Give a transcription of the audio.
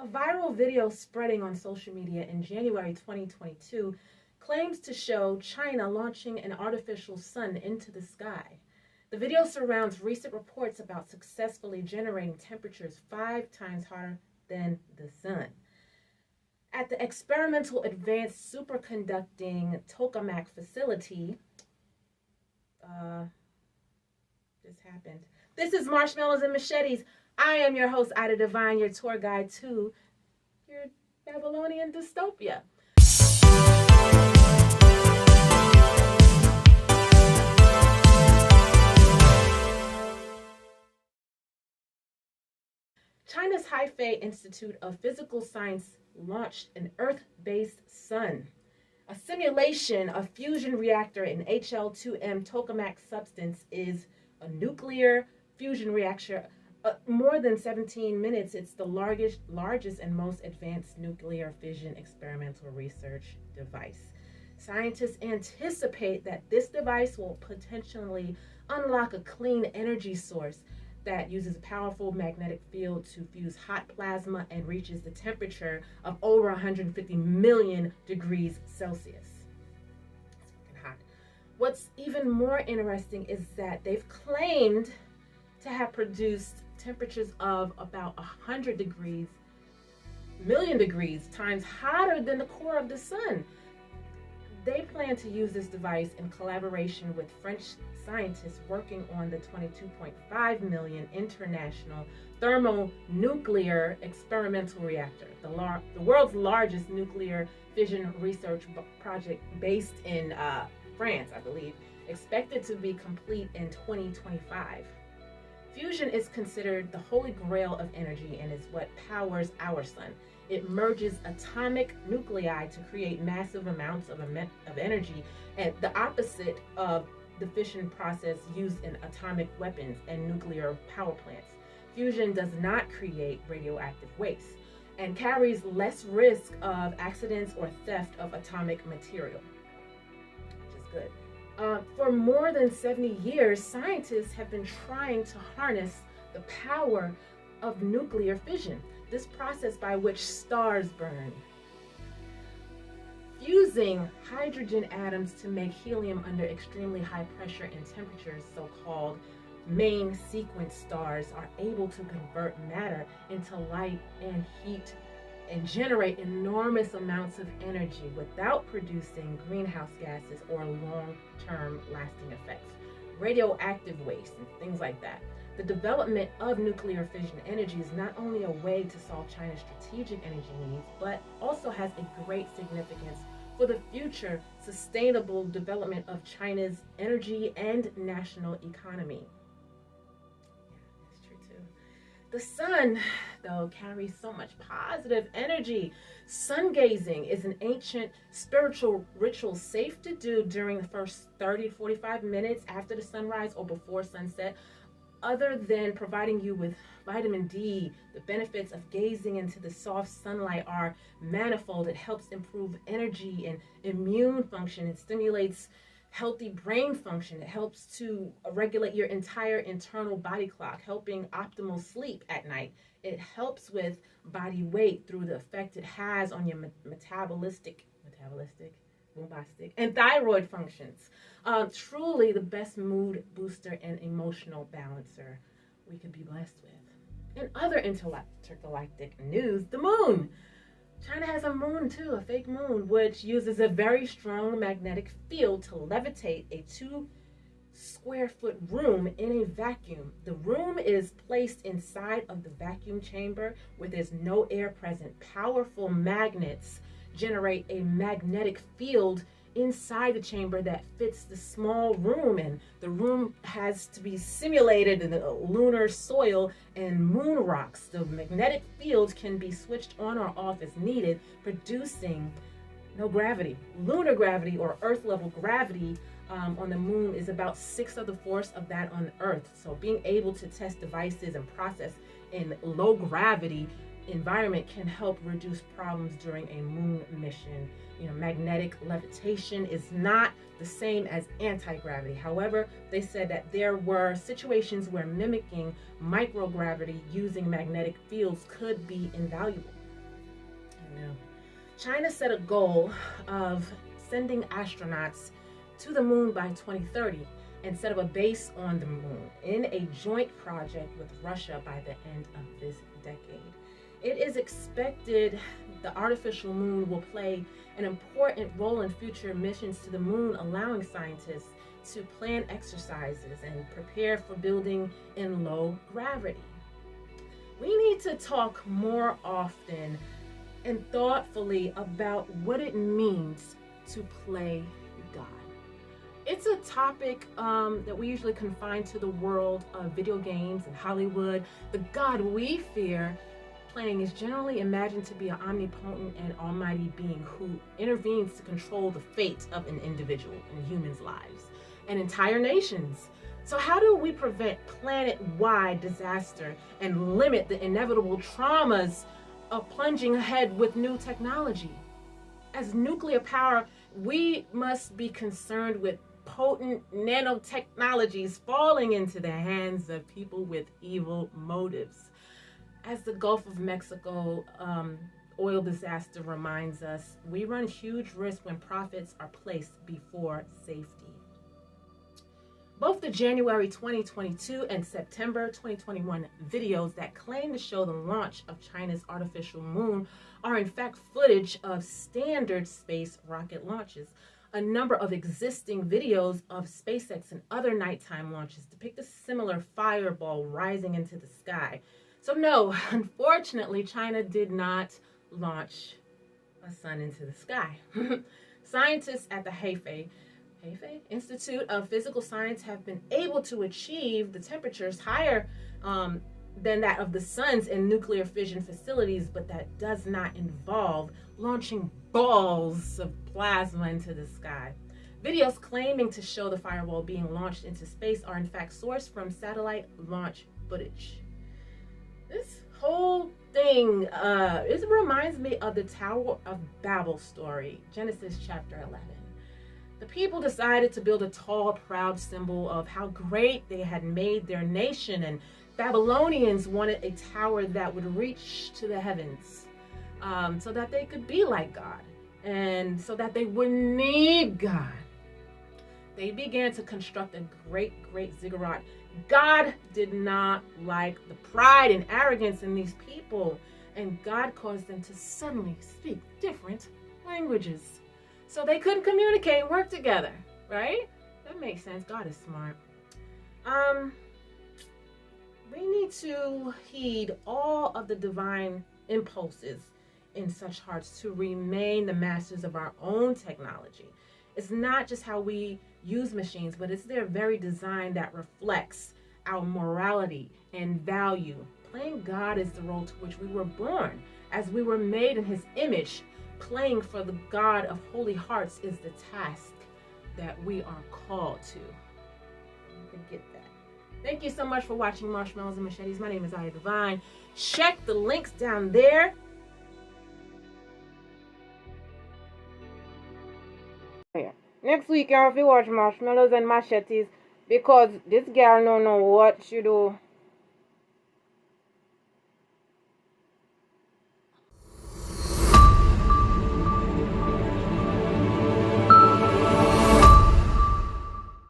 A viral video spreading on social media in January 2022 claims to show China launching an artificial sun into the sky. The video surrounds recent reports about successfully generating temperatures 5 times hotter than the sun. At the experimental advanced superconducting tokamak facility, this happened. This is Marshmallows and Machetes. I am your host, Ida Divine, your tour guide to your Babylonian dystopia. China's Hefei Institute of Physical Science launched an Earth-based sun. A simulation of fusion reactor in HL2M tokamak substance is a nuclear fusion reactor. More than 17 minutes, it's the largest and most advanced nuclear fission experimental research device. Scientists anticipate that this device will potentially unlock a clean energy source that uses a powerful magnetic field to fuse hot plasma and reaches the temperature of over 150 million degrees Celsius. It's fucking hot. What's even more interesting is that they've claimed to have produced temperatures of about 100 million degrees times hotter than the core of the sun. They plan to use this device in collaboration with French scientists working on the 22.5 million International Thermonuclear Experimental Reactor, the world's largest nuclear fission research project based in France, I believe, expected to be complete in 2025. Fusion is considered the holy grail of energy and is what powers our sun. It merges atomic nuclei to create massive amounts of energy, and the opposite of the fission process used in atomic weapons and nuclear power plants. Fusion does not create radioactive waste and carries less risk of accidents or theft of atomic material, which is good. For more than 70 years, scientists have been trying to harness the power of nuclear fission, this process by which stars burn, fusing hydrogen atoms to make helium under extremely high pressure and temperatures. So-called main sequence stars are able to convert matter into light and heat and generate enormous amounts of energy without producing greenhouse gases or long-term lasting effects, radioactive waste, and things like that. The development of nuclear fission energy is not only a way to solve China's strategic energy needs, but also has a great significance for the future sustainable development of China's energy and national economy. Yeah, that's true too. The sun, though, carries so much positive energy. Sun gazing is an ancient spiritual ritual safe to do during the first 30 to 45 minutes after the sunrise or before sunset. Other than providing you with vitamin D, the benefits of gazing into the soft sunlight are manifold. It helps improve energy and immune function. It stimulates healthy brain function. It helps to regulate your entire internal body clock, helping optimal sleep at night. It helps with body weight through the effect it has on your metabolistic, bombastic, and thyroid functions. Truly the best mood booster and emotional balancer we could be blessed with. In other intergalactic news, the moon. China has a moon too, a fake moon, which uses a very strong magnetic field to levitate a 2 square foot room in a vacuum. The room is placed inside of the vacuum chamber where there's no air present. Powerful magnets generate a magnetic field inside the chamber that fits the small room, and the room has to be simulated in the lunar soil and moon rocks. The magnetic field can be switched on or off as needed, producing no gravity. Lunar gravity, or Earth level gravity, on the moon is about 1/6 of the force of that on Earth. So being able to test devices and process in low gravity environment can help reduce problems during a moon mission. Magnetic levitation is not the same as anti-gravity. However, they said that there were situations where mimicking microgravity using magnetic fields could be invaluable. afternoon. China set a goal of sending astronauts to the moon by 2030 and set up a base on the moon in a joint project with Russia by the end of this decade. It is expected the artificial moon will play an important role in future missions to the moon, allowing scientists to plan exercises and prepare for building in low gravity. We need to talk more often and thoughtfully about what it means to play God. It's a topic that we usually confine to the world of video games and Hollywood. The God we fear playing is generally imagined to be an omnipotent and almighty being who intervenes to control the fate of an individual and humans' lives and entire nations. So how do we prevent planet-wide disaster and limit the inevitable traumas of plunging ahead with new technology? As nuclear power, we must be concerned with potent nanotechnologies falling into the hands of people with evil motives. As the Gulf of Mexico oil disaster reminds us, we run huge risk when profits are placed before safety. Both the January 2022 and September 2021 videos that claim to show the launch of China's artificial moon are in fact footage of standard space rocket launches. A number of existing videos of SpaceX and other nighttime launches depict a similar fireball rising into the sky. So no, unfortunately, China did not launch a sun into the sky. Scientists at the Hefei Institute of Physical Science have been able to achieve the temperatures higher than that of the suns in nuclear fission facilities, but that does not involve launching balls of plasma into the sky. Videos claiming to show the fireball being launched into space are in fact sourced from satellite launch footage. This whole thing, it reminds me of the Tower of Babel story, Genesis chapter 11. The people decided to build a tall, proud symbol of how great they had made their nation, and Babylonians wanted a tower that would reach to the heavens so that they could be like God and so that they wouldn't need God. They began to construct a great ziggurat. God did not like the pride and arrogance in these people, and God caused them to suddenly speak different languages. So they couldn't communicate and work together, right? That makes sense. God is smart. We need to heed all of the divine impulses in such hearts to remain the masters of our own technology. It's not just how we use machines, but it's their very design that reflects our morality and value. Playing God is the role to which we were born, as we were made in his image. Playing for the God of holy hearts is the task that we are called to. Forget that. Thank you so much for watching Marshmallows and Machetes. My name is Aya Divine. Check the links down there. Next week, y'all, if you watch Marshmallows and Machetes, because this girl don't know what she do.